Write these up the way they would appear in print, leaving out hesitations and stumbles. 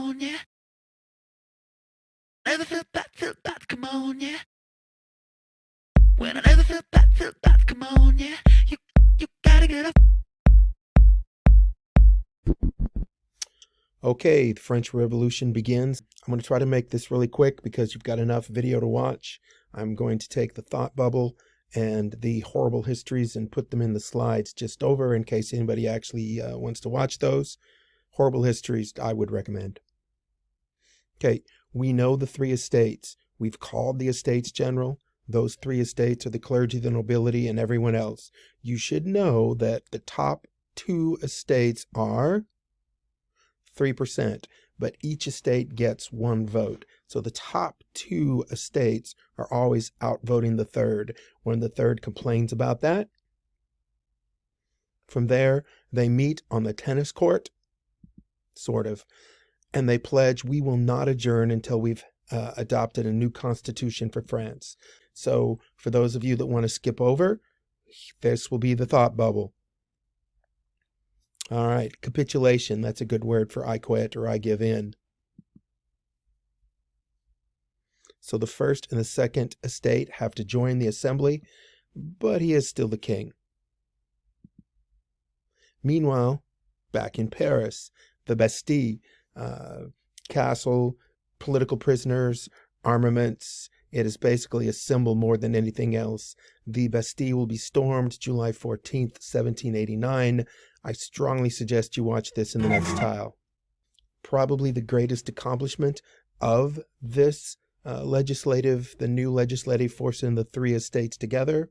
on, yeah. Never felt that, come on, yeah. When I never felt that, come on, yeah. You gotta get up. Okay, the French Revolution begins. I'm going to try to make this really quick because you've got enough video to watch. I'm going to take the thought bubble and the horrible histories and put them in the slides just over in case anybody actually wants to watch those. Horrible histories I would recommend. Okay, we know the three estates. We've called the Estates General. Those three estates are the clergy, the nobility, and everyone else. You should know that the top two estates are 3%, but each estate gets one vote. So the top two estates are always outvoting the third. When the third complains about that, from there, they meet on the tennis court, sort of, and they pledge, we will not adjourn until we've adopted a new constitution for France. So for those of you that want to skip over, this will be the thought bubble. All right, capitulation, that's a good word for I quit or I give in. So the first and the second estate have to join the assembly, but he is still the king. Meanwhile, back in Paris, the Bastille, castle, political prisoners, armaments. It is basically a symbol more than anything else. The Bastille will be stormed July 14th, 1789. I strongly suggest you watch this in the next tile. Probably the greatest accomplishment of this the new legislative forcing the three estates together.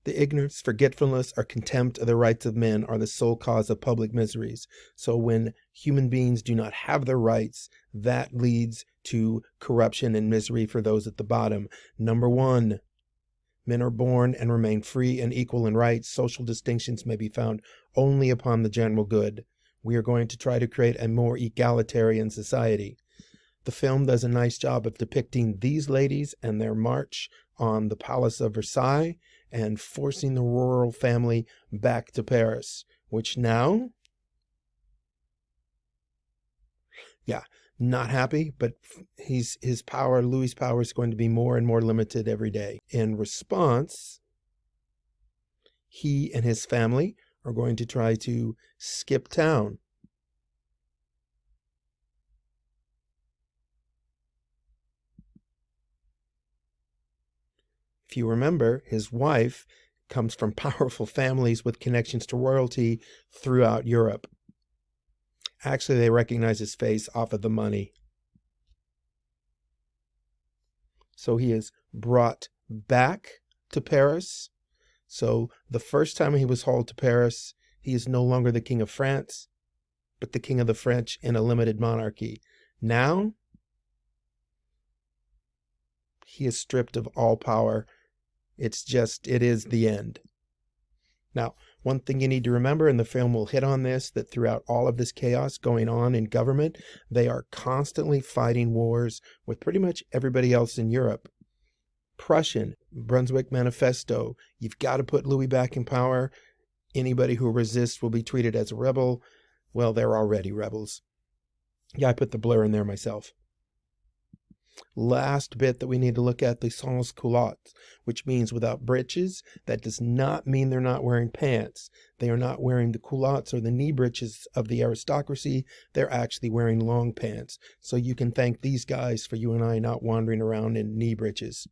The ignorance, forgetfulness, or contempt of the rights of men are the sole cause of public miseries. So when human beings do not have their rights, that leads to corruption and misery for those at the bottom. Number one, men are born and remain free and equal in rights. Social distinctions may be found only upon the general good. We are going to try to create a more egalitarian society. The film does a nice job of depicting these ladies and their march on the Palace of Versailles and forcing the royal family back to Paris, which now, not happy, but Louis' power is going to be more and more limited every day. In response, he and his family are going to try to skip town. If you remember, his wife comes from powerful families with connections to royalty throughout Europe. Actually, they recognize his face off of the money. So he is brought back to Paris. So the first time he was hauled to Paris, he is no longer the king of France, but the king of the French in a limited monarchy. Now, he is stripped of all power. It is the end. Now, one thing you need to remember, and the film will hit on this, that throughout all of this chaos going on in government, they are constantly fighting wars with pretty much everybody else in Europe. Prussian, Brunswick Manifesto, you've got to put Louis back in power. Anybody who resists will be treated as a rebel. Well, they're already rebels. Yeah, I put the blur in there myself. Last bit that we need to look at, the sans culottes, which means without breeches. That does not mean they're not wearing pants. They are not wearing the culottes or the knee breeches of the aristocracy. They're actually wearing long pants. So you can thank these guys for you and I not wandering around in knee breeches.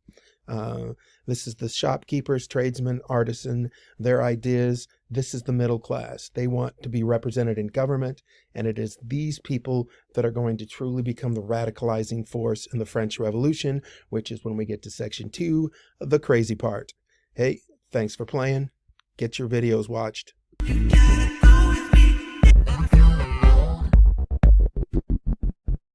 This is the shopkeepers, tradesmen, artisan, their ideas. This is the middle class. They want to be represented in government, and it is these people that are going to truly become the radicalizing force in the French Revolution, which is when we get to section 2, the crazy part. Hey, thanks for playing. Get your videos watched.